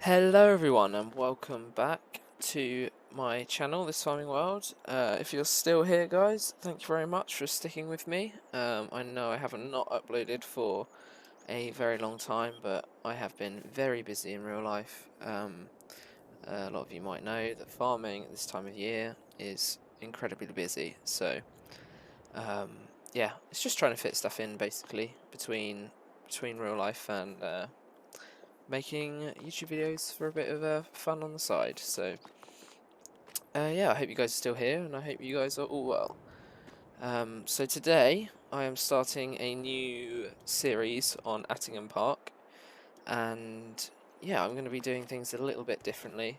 Hello everyone and welcome back to my channel, This Farming World. If you're still here guys, thank you very much for sticking with me. I know I have not uploaded for a very long time, but I have been very busy in real life. A lot of you might know that farming at this time of year is incredibly busy, so um, yeah, it's just trying to fit stuff in basically between real life and making YouTube videos for a bit of fun on the side. So yeah, I hope you guys are still here, and I hope you guys are all well. So today I am starting a new series on Attingham Park, and yeah, I'm going to be doing things a little bit differently.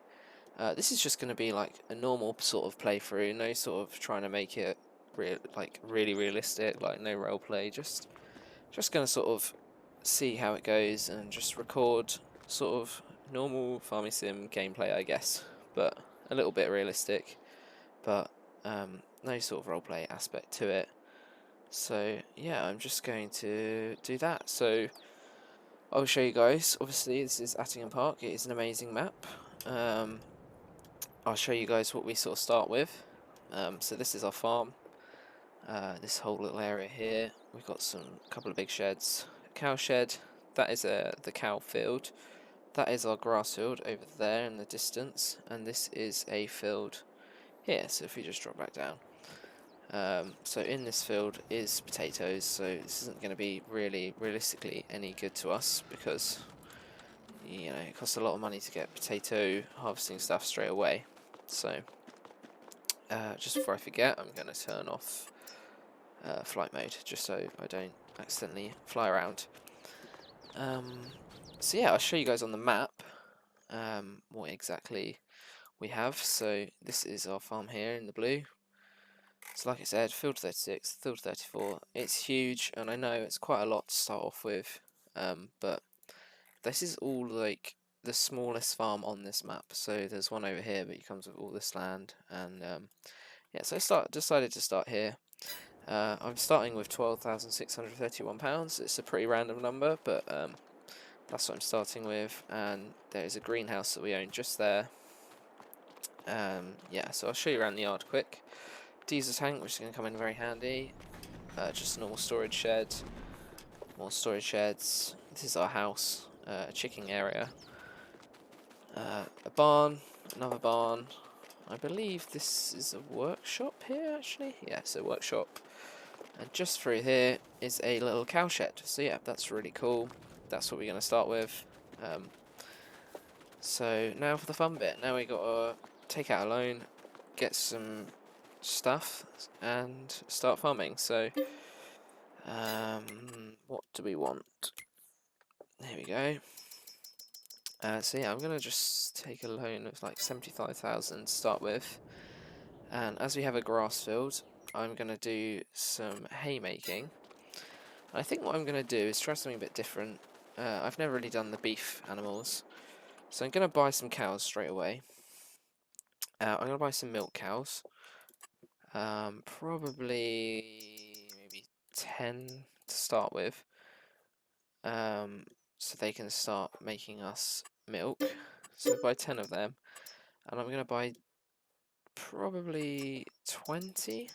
This is just going to be like a normal sort of playthrough, no sort of trying to make it really realistic, like no role play. Just going to sort of see how it goes and just record sort of normal farming sim gameplay, I guess, but a little bit realistic, but no sort of roleplay aspect to it. So yeah, I'm just going to do that. So I'll show you guys. Obviously, this is Attingham Park. It is an amazing map. I'll show you guys what we sort of start with. So this is our farm. This whole little area here, we've got couple of big sheds. A cow shed, that is the cow field. That is our grass field over there in the distance, and this is a field here. So if we just drop back down, so in this field is potatoes. So this isn't going to be really realistically any good to us because it costs a lot of money to get potato harvesting stuff straight away. So just before I forget, I'm going to turn off flight mode, just so I don't accidentally fly around. So yeah, I'll show you guys on the map what exactly we have. So this is our farm here in the blue. So like I said, field 36, field 34, it's huge, and I know it's quite a lot to start off with, but this is all like the smallest farm on this map. So there's one over here, but it comes with all this land, and yeah, so I decided to start here. I'm starting with £12,631. It's a pretty random number, but that's what I'm starting with. And there's a greenhouse that we own just there. Yeah, so I'll show you around the yard quick. Diesel tank, which is going to come in very handy. Just a normal storage shed. More storage sheds. This is our house, a chicken area. A barn, another barn. I believe this is a workshop here, actually. Yeah, it's a workshop. And just through here is a little cow shed. So yeah, that's really cool. That's what we're going to start with. So now for the fun bit. Now we got to take out a loan, get some stuff, and start farming. So what do we want? There we go. So yeah, I'm going to just take a loan of like 75,000 to start with. And as we have a grass field, I'm going to do some haymaking. I think what I'm going to do is try something a bit different. I've never really done the beef animals, so I'm going to buy some cows straight away. I'm going to buy some milk cows. Probably maybe 10 to start with. So they can start making us milk. So buy 10 of them. And I'm going to buy probably 20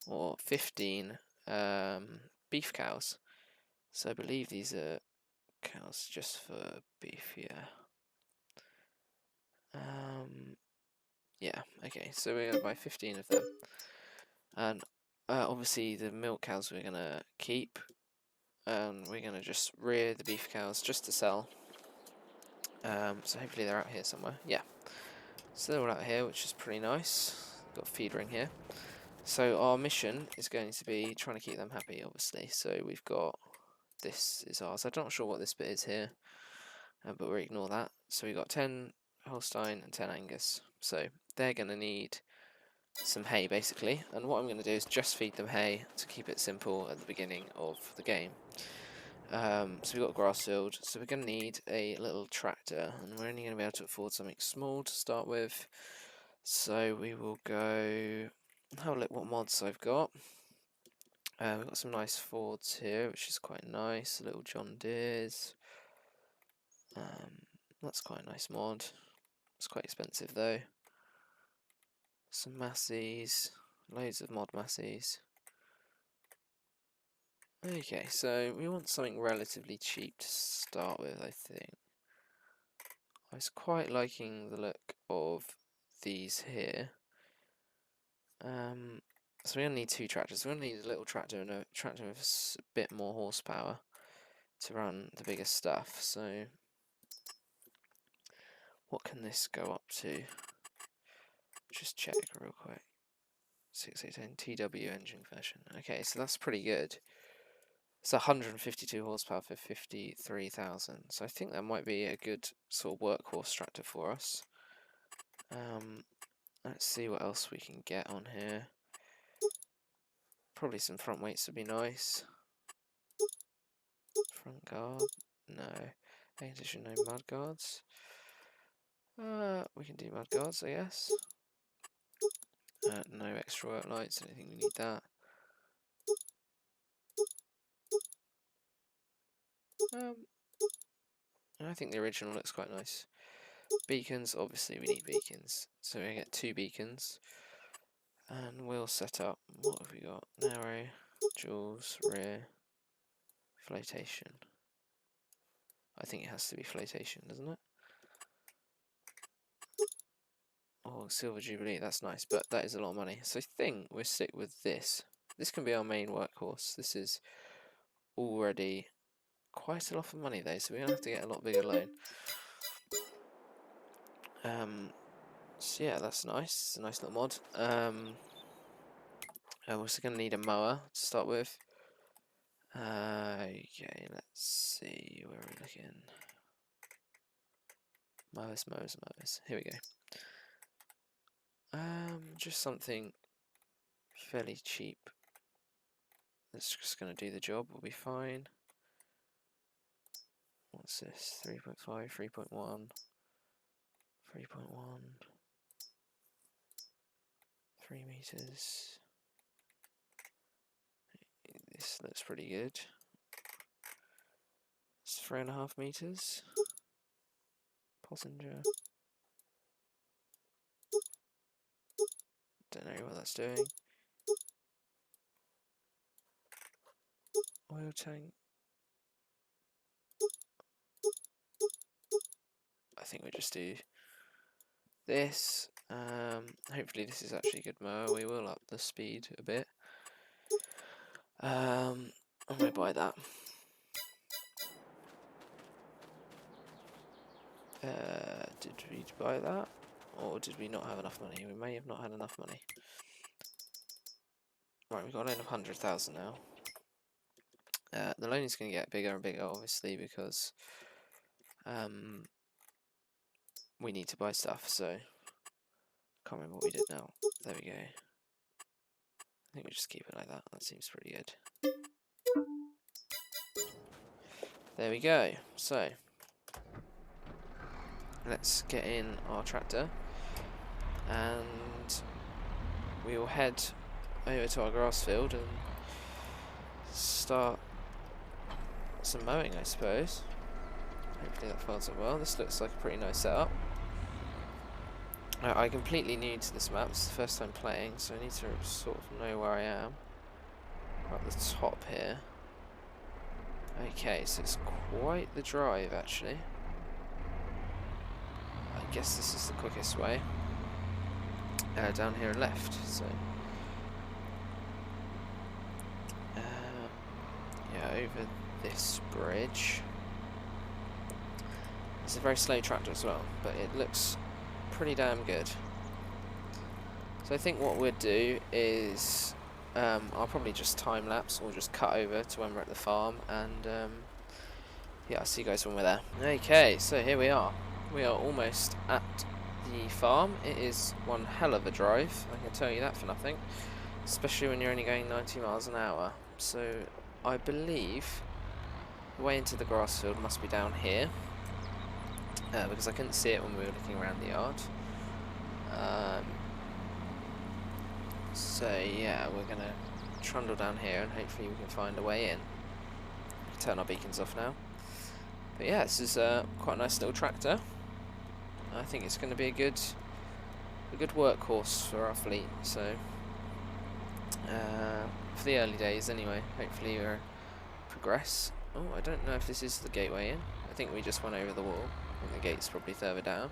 or 15 beef cows. So I believe these are cows just for beef, yeah. Yeah, okay, so we're going to buy 15 of them. And obviously the milk cows we're going to keep. And we're going to just rear the beef cows just to sell. So hopefully they're out here somewhere. Yeah. So they're all out here, which is pretty nice. Got a feed ring here. So our mission is going to be trying to keep them happy, obviously. So we've got, this is ours. I'm not sure what this bit is here, but we'll ignore that. So we've got 10 Holstein and 10 Angus. So they're going to need some hay, basically. And what I'm going to do is just feed them hay to keep it simple at the beginning of the game. So we've got a grass field, so we're going to need a little tractor, and we're only going to be able to afford something small to start with. So we will go, have a look what mods I've got. We've got some nice Fords here, which is quite nice, little John Deeres. That's quite a nice mod. It's quite expensive though. Some massies, loads of mod massies. Okay, so we want something relatively cheap to start with, I think. I was quite liking the look of these here. So we're going to need two tractors. We're going to need a little tractor and a tractor with a bit more horsepower to run the bigger stuff. So what can this go up to? Just check real quick. 6810 TW engine version. Okay, so that's pretty good. It's 152 horsepower for 53,000. So I think that might be a good sort of workhorse tractor for us. Let's see what else we can get on here. Probably some front weights would be nice. Front guard? No. Air condition, no mud guards. We can do mud guards, I guess. No extra work lights, I don't think we need that. I think the original looks quite nice. Beacons, obviously we need beacons. So we're going to get 2 beacons. And we'll set up, what have we got? Narrow, jewels, rear, flotation. I think it has to be flotation, doesn't it? Oh, Silver Jubilee, that's nice, but that is a lot of money. So I think we'll stick with this. This can be our main workhorse. This is already quite a lot of money though, so we're going to have to get a lot bigger loan. So yeah, that's nice. It's a nice little mod. We're also going to need a mower to start with. Okay, let's see, where are we looking? Mowers. Here we go. Just something fairly cheap. That's just going to do the job. We'll be fine. What's this? 3.5, 3.1, 3.1, 3 meters. This looks pretty good. It's 3.5 meters. Passenger. Don't know what that's doing. Oil tank. I think we just do this. Hopefully this is actually a good mower. We will up the speed a bit. I'm going to buy that. Did we buy that? Or did we not have enough money? We may have not had enough money. Right, we've got a loan of 100,000 now. The loan is going to get bigger and bigger, obviously, because we need to buy stuff, so can't remember what we did now. There we go. I think we just keep it like that. That seems pretty good. There we go. So let's get in our tractor and we will head over to our grass field and start some mowing, I suppose. Hopefully that folds up well. This looks like a pretty nice setup. I'm completely new to this map. It's the first time playing, so I need to sort of know where I am. At the top here. Okay, so it's quite the drive actually. I guess this is the quickest way. Down here left, so yeah, over this bridge. It's a very slow tractor as well, but it looks pretty damn good. So I think what we'll do is I'll probably just time lapse or just cut over to when we're at the farm, and yeah, I'll see you guys when we're there. Okay, so here we are. We are almost at the farm. It is one hell of a drive, I can tell you that for nothing, especially when you're only going 90 miles an hour. So I believe the way into the grass field must be down here, because I couldn't see it when we were looking around the yard. So yeah, we're gonna trundle down here and hopefully we can find a way in. Turn our beacons off now. But yeah, this is quite a nice little tractor. I think it's going to be a good workhorse for our fleet. So for the early days, anyway. Hopefully we'll progress. Oh, I don't know if this is the gateway in. I think we just went over the wall. I think the gate's probably further down.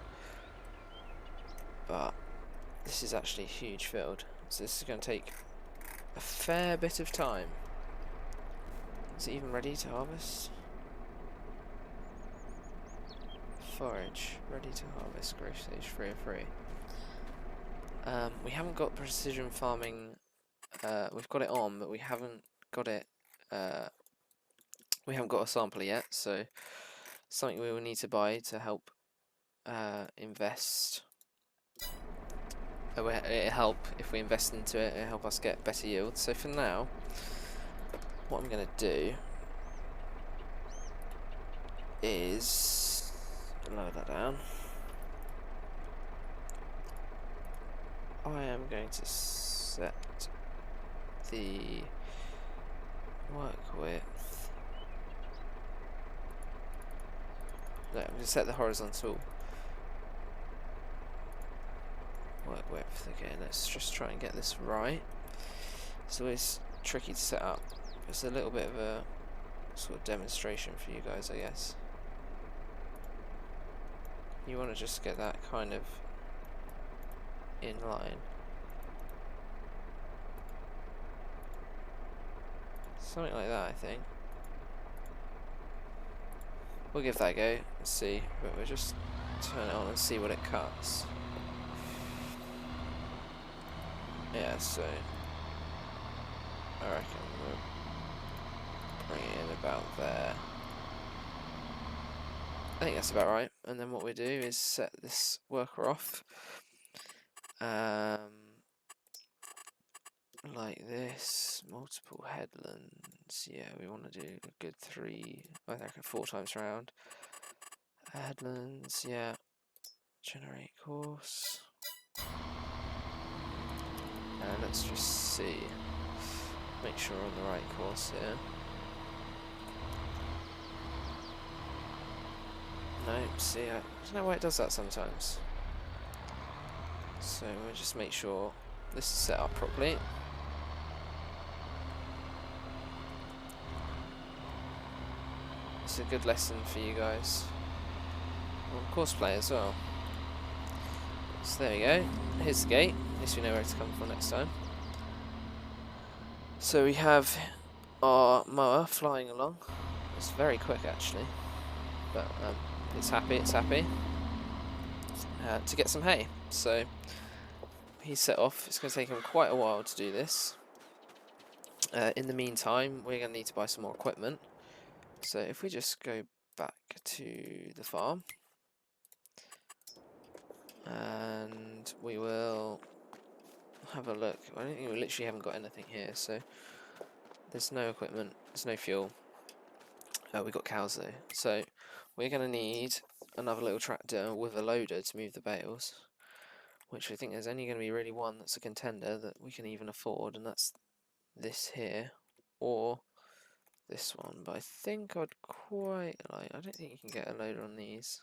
But this is actually a huge field, so this is going to take a fair bit of time. Is it even ready to harvest? Forage, ready to harvest, growth stage 3 of 3. We haven't got precision farming, we've got it on, but we haven't got it, we haven't got a sampler yet, so something we will need to buy to help invest. It'll help if we invest into it, it'll help us get better yields. So for now, what I'm going to do is lower that down. I am going to set the work width. No, I'm going to set the horizontal work width again. Let's just try and get this right. It's always tricky to set up. It's a little bit of a sort of demonstration for you guys, I guess. You want to just get that kind of in line. Something like that, I think. We'll give that a go and see, but we'll just turn it on and see what it cuts. Yeah, so I reckon we'll bring it in about there. I think that's about right. And then what we do is set this worker off like this. Multiple headlands. Yeah, we want to do a good 3, I reckon 4 times round. Headlands, yeah. Generate course. And let's just see. Make sure we're on the right course here. No, see, I don't know why it does that sometimes. So we'll just make sure this is set up properly. It's a good lesson for you guys. Well, course play as well. So there we go. Here's the gate. At least we know where to come from next time. So we have our mower flying along. It's very quick actually, but it's happy. To get some hay. So he's set off. It's going to take him quite a while to do this. In the meantime, we're going to need to buy some more equipment. So if we just go back to the farm, and we will have a look. I don't think we literally haven't got anything here, so there's no equipment, there's no fuel. We've got cows though, so we're going to need another little tractor with a loader to move the bales, which I think there's only going to be really one that's a contender that we can even afford, and that's this here, or this one. But I think I'd quite like, I don't think you can get a loader on these.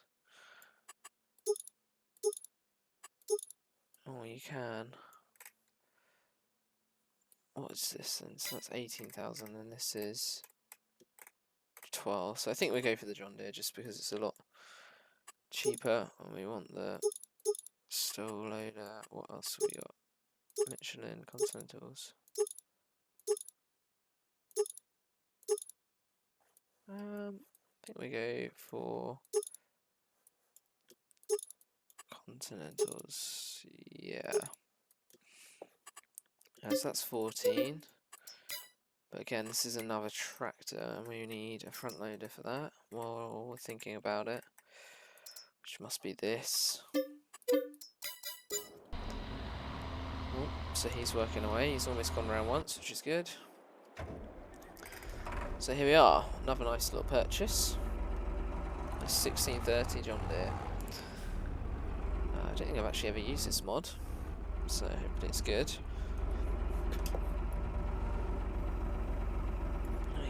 Oh, you can. What is this then? So that's 18,000 and this is 12. So I think we go for the John Deere just because it's a lot cheaper, and we want the stall loader. What else have we got? Michelin Continentals. I think we go for Continentals. Yeah. So that's 14. But again, this is another tractor, and we need a front loader for that while we're thinking about it, which must be this. Oh, so he's working away. He's almost gone around once, which is good. So here we are, another nice little purchase. A 1630 John Deere. I don't think I've actually ever used this mod, so hopefully it's good.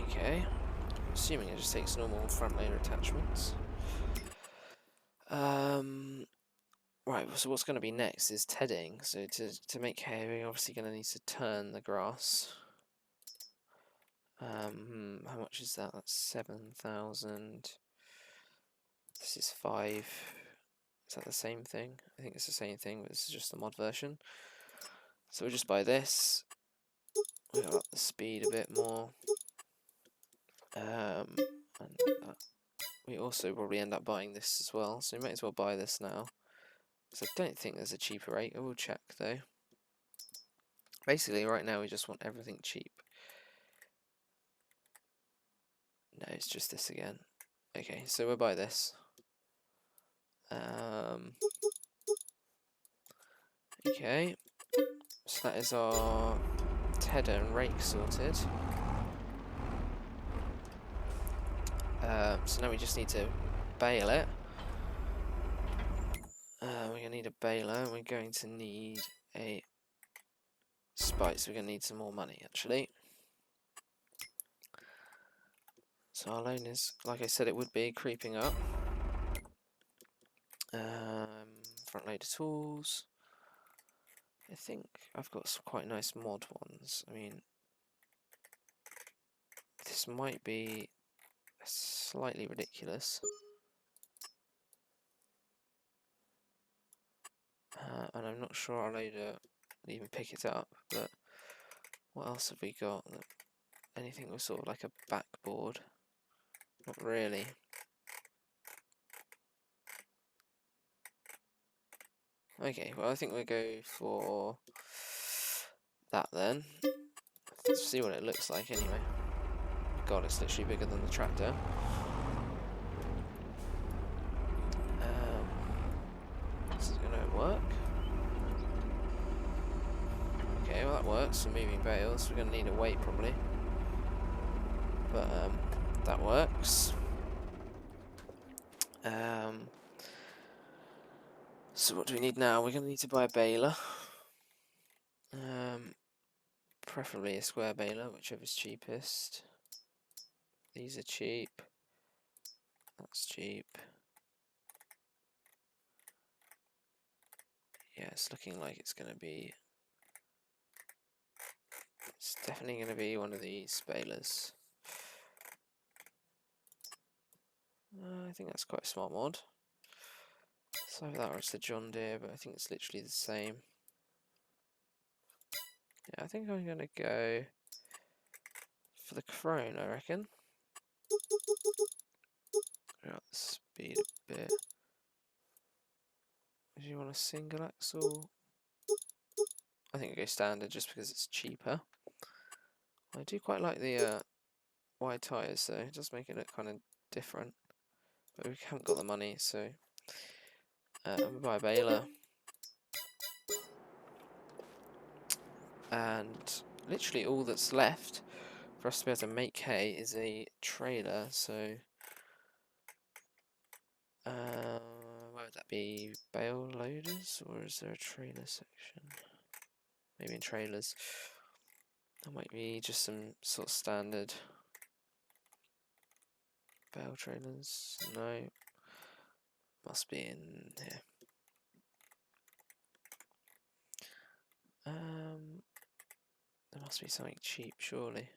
Okay, I'm assuming it just takes normal front loader attachments. Right, so what's going to be next is tedding. So to make hay, we're obviously going to need to turn the grass. How much is that? That's 7,000. This is 5. Is that the same thing? I think it's the same thing, but this is just the mod version. So we'll just buy this. We'll up the speed a bit more. And we also probably end up buying this as well, so we might as well buy this now. So I don't think there's a cheaper rate. I will check though. Basically, right now we just want everything cheap. No, it's just this again. Okay, so we'll buy this. Okay, so that is our tedder and rake sorted. So now we just need to bale it. We're going to need a baler, and we're going to need a spike, so we're going to need some more money actually. So our loan is, like I said it would be, creeping up. Front loader tools. I think I've got some quite nice mod ones. I mean, this might be slightly ridiculous. And I'm not sure our loader will even pick it up, but what else have we got? Anything with sort of like a backboard? Not really. Okay, well I think we'll go for that then. Let's see what it looks like anyway. God, it's literally bigger than the tractor. This is gonna work. Okay, well that works for moving bales. We're gonna need a weight probably, but that works. So what do we need now? We're gonna need to buy a baler. Preferably a square baler, whichever's cheapest. These are cheap. That's cheap. Yeah, it's looking like it's gonna be. It's definitely gonna be one of these balers. I think that's quite a smart mod. So that or it's the John Deere, but I think it's literally the same. Yeah, I think I'm gonna go for the Crone, I reckon. Got the speed a bit. Do you want a single axle? I think we go standard just because it's cheaper. I do quite like the wide tyres though, it does make it look kind of different. But we haven't got the money, so we'll buy a baler. And literally all that's left for us to be able to make hay is a trailer, so where would that be? Bale loaders, or is there a trailer section? Maybe in trailers. That might be just some sort of standard bale trailers. No, must be in here. There must be something cheap, surely.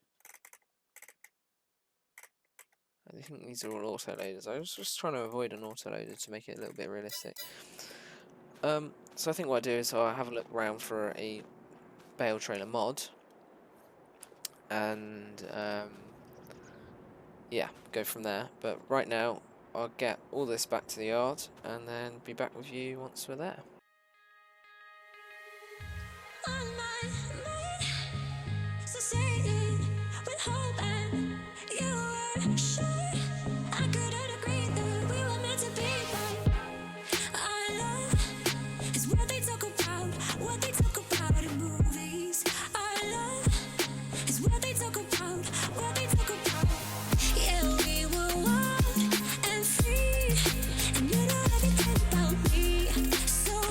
I think these are all auto loaders. I was just trying to avoid an auto loader to make it a little bit realistic. So I think what I do is I'll have a look around for a bale trailer mod, and yeah, go from there. But right now, I'll get all this back to the yard, and then be back with you once we're there. So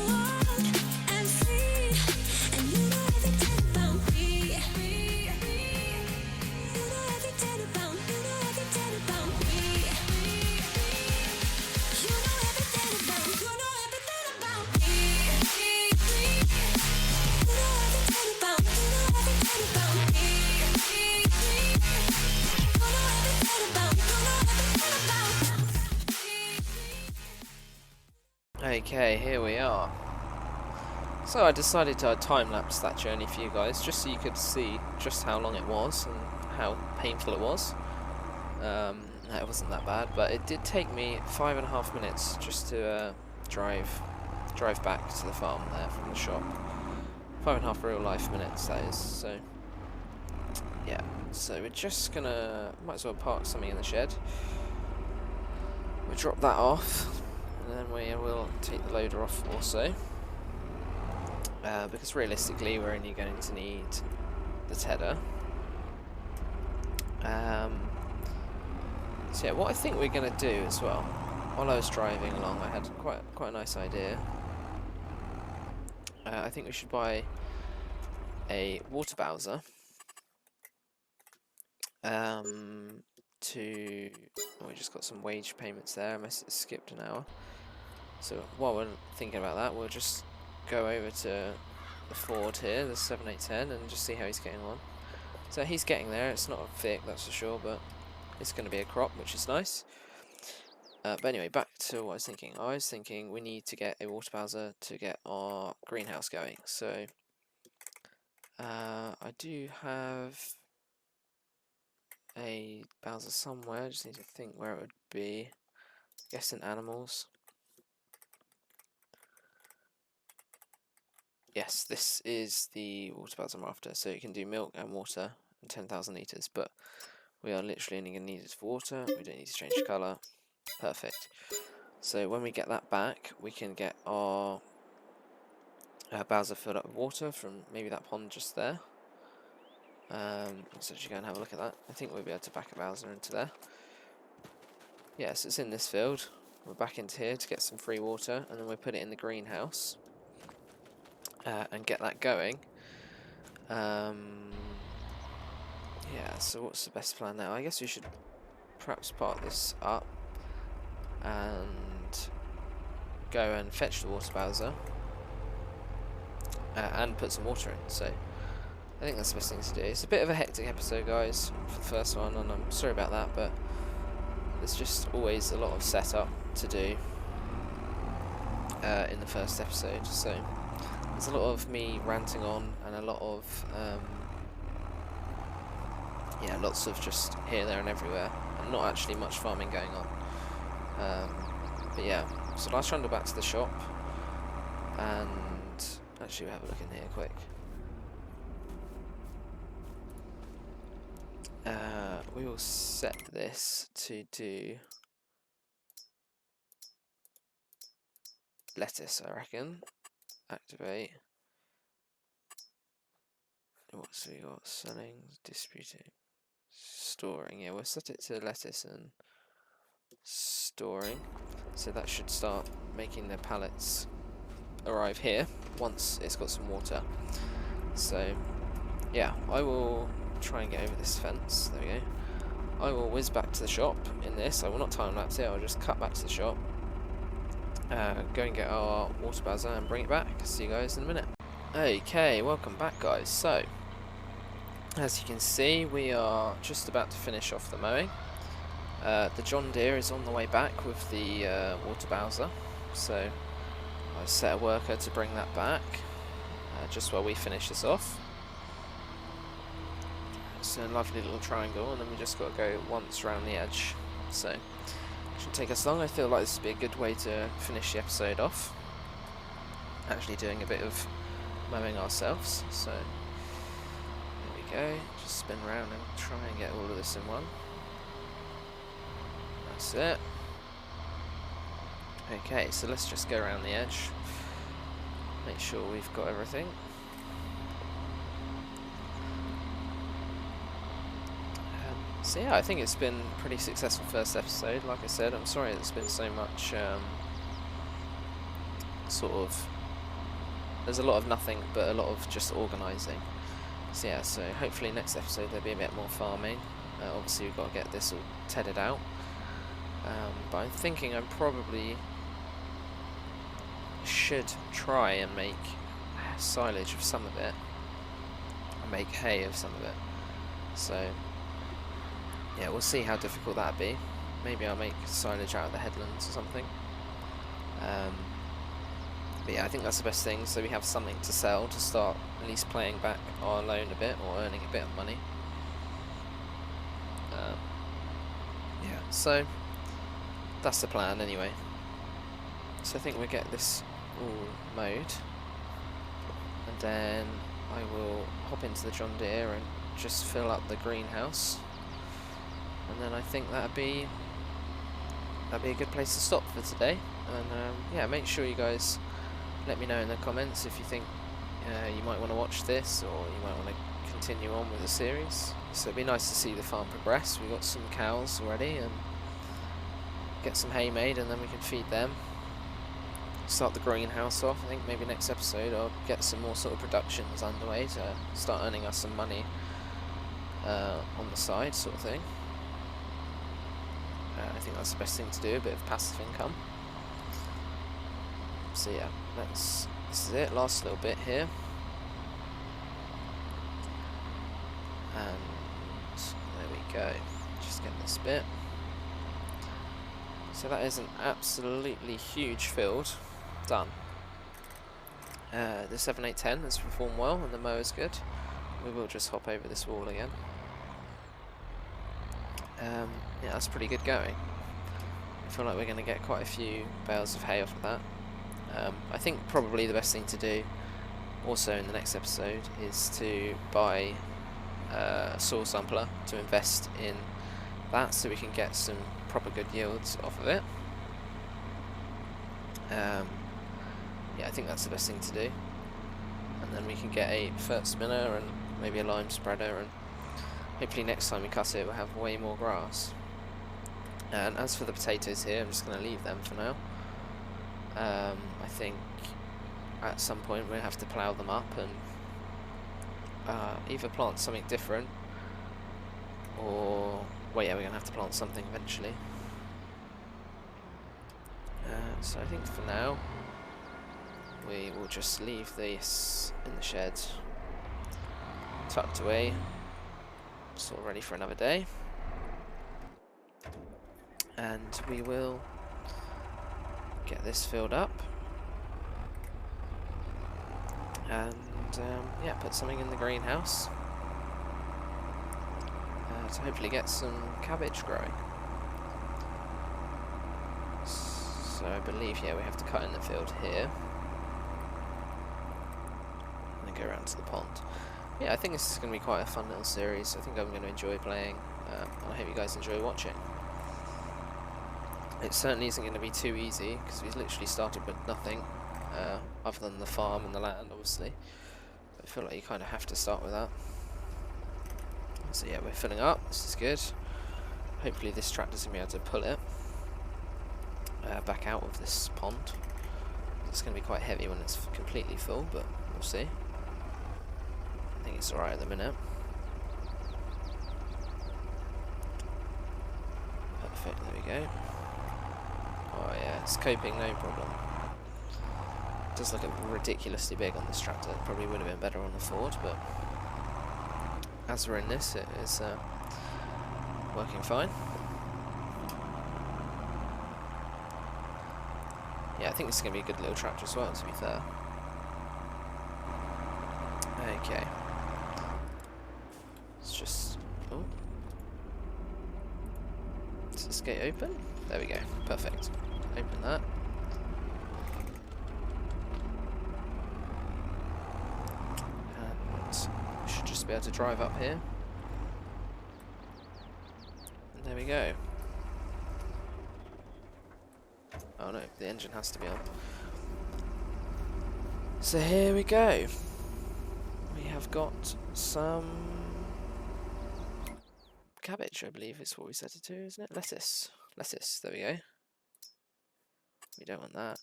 Okay, here we are. So I decided to time-lapse that journey for you guys, just so you could see just how long it was and how painful it was. It wasn't that bad, but it did take me 5.5 minutes just to drive back to the farm there from the shop. 5.5 real-life minutes, that is. So yeah. So we're just gonna might as well park something in the shed. We'll drop that off, and then we will take the loader off also. Because realistically we're only going to need the tedder. So yeah, what I think we're going to do as well, while I was driving along, I had quite a nice idea. I think we should buy a water bowser. We just got some wage payments there, unless it's skipped an hour. So while we're thinking about that, we'll just go over to the Ford here, the 7810, and just see how he's getting on. So he's getting there. It's not thick, that's for sure, but it's going to be a crop, which is nice. But anyway, back to what I was thinking. I was thinking we need to get a water bowser to get our greenhouse going. So I do have a bowser somewhere. I just need to think where it would be. I guess in animals. Yes, this is the water bowser I'm after. So you can do milk and water and 10,000 litres, but we are literally only going to need it for water. We don't need to change colour. Perfect. So when we get that back, we can get our bowser filled up with water from maybe that pond just there. Let's actually go and have a look at that. I think we'll be able to back a bowser into there. Yes, it's in this field. We're back into here to get some free water, and then we'll put it in the greenhouse and get that going. Yeah, so what's the best plan now? I guess we should perhaps park this up and go and fetch the water bowser and put some water in. So I think that's the best thing to do. It's a bit of a hectic episode, guys, for the first one, and I'm sorry about that, but there's just always a lot of setup to do in the first episode. So there's a lot of me ranting on and a lot of yeah, lots of just here, there and everywhere, and not actually much farming going on. But yeah, so let's run back to the shop, and actually we'll have a look in here quick. We will set this to do lettuce, I reckon. Activate. What's we got? Selling, distributing, storing. Yeah, we'll set it to lettuce and storing. So that should start making the pallets arrive here once it's got some water. So yeah, I will try and get over this fence. There we go. I will whiz back to the shop in this. I will not time lapse it, I'll just cut back to the shop, go and get our water bowser and bring it back. See you guys in a minute. Okay, welcome back, guys. So as you can see, we are just about to finish off the mowing. The John Deere is on the way back with the water bowser, so I set a worker to bring that back just while we finish this off. It's a lovely little triangle, and then we just got to go once around the edge, so it shouldn't take us long. I feel like this would be a good way to finish the episode off, actually doing a bit of mowing ourselves. So there we go, just spin around and try and get all of this in one. That's it. Okay, so let's just go around the edge, make sure we've got everything. So yeah, I think it's been a pretty successful first episode. Like I said, I'm sorry there's been so much there's a lot of nothing but a lot of just organising. So yeah, so hopefully next episode there'll be a bit more farming. Obviously we've got to get this all tedded out, but I'm thinking I probably should try and make silage of some of it and make hay of some of it. So yeah, we'll see how difficult that'd be. Maybe I'll make silage out of the headlands or something. But yeah, I think that's the best thing, so we have something to sell to start at least paying back our loan a bit, or earning a bit of money. Yeah, so that's the plan anyway. So I think we'll get this all mowed, and then I will hop into the John Deere and just fill up the greenhouse, and then I think that'd be a good place to stop for today. And yeah, make sure you guys let me know in the comments if you think you might want to watch this, or you might want to continue on with the series. So it'd be nice to see the farm progress. We've got some cows already, and get some hay made, and then we can feed them. Start the greenhouse off. I think maybe next episode I'll get some more sort of productions underway to start earning us some money on the side, sort of thing. I think that's the best thing to do, a bit of passive income. So yeah, this is it, last little bit here. And there we go, just get this bit. So that is an absolutely huge field done. The 7810 has performed well, and the mower's good. We will just hop over this wall again. Yeah, that's pretty good going. I feel like we're going to get quite a few bales of hay off of that. I think probably the best thing to do also in the next episode is to buy a soil sampler to invest in that, so we can get some proper good yields off of it. Yeah, I think that's the best thing to do. And then we can get a fert spinner and maybe a lime spreader, and hopefully next time we cut it we'll have way more grass. And as for the potatoes here, I'm just going to leave them for now. I think at some point we'll have to plough them up and either plant something different, or well, yeah, we're going to have to plant something eventually. So I think for now we will just leave this in the shed, tucked away, sort of ready for another day. And we will get this filled up, and yeah, put something in the greenhouse to hopefully get some cabbage growing. So I believe, yeah, we have to cut in the field here and then go around to the pond. Yeah, I think this is going to be quite a fun little series. I think I'm going to enjoy playing, and I hope you guys enjoy watching. It certainly isn't going to be too easy, because we've literally started with nothing other than the farm and the land, obviously. But I feel like you kind of have to start with that. So yeah, we're filling up. This is good. Hopefully this tractor's going to be able to pull it back out of this pond. It's going to be quite heavy when it's completely full, but we'll see. I think it's alright at the minute. Perfect, there we go. Oh yeah, it's coping, no problem. It does look ridiculously big on this tractor. It probably would have been better on the Ford, but as we're in this, it is working fine. Yeah, I think this is going to be a good little tractor as well, to be fair. Okay. Let's just... oh. Is this gate open? There we go. Perfect. Open that. And we should just be able to drive up here. And there we go. Oh no, the engine has to be on. So here we go. We have got some cabbage, I believe is what we set it to, isn't it? Lettuce. Lettuce, there we go. We don't want that.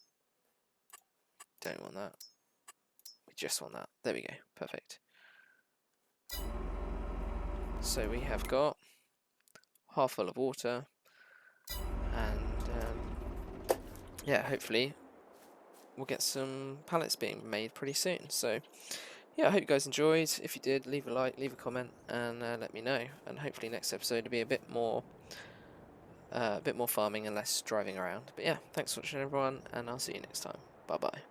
Don't want that. We just want that. There we go. Perfect. So we have got half full of water, and yeah, hopefully we'll get some pallets being made pretty soon. So yeah, I hope you guys enjoyed. If you did, leave a like, leave a comment, and let me know. And hopefully next episode will be a bit more farming and less driving around. But yeah, thanks for watching everyone, and I'll see you next time. Bye bye.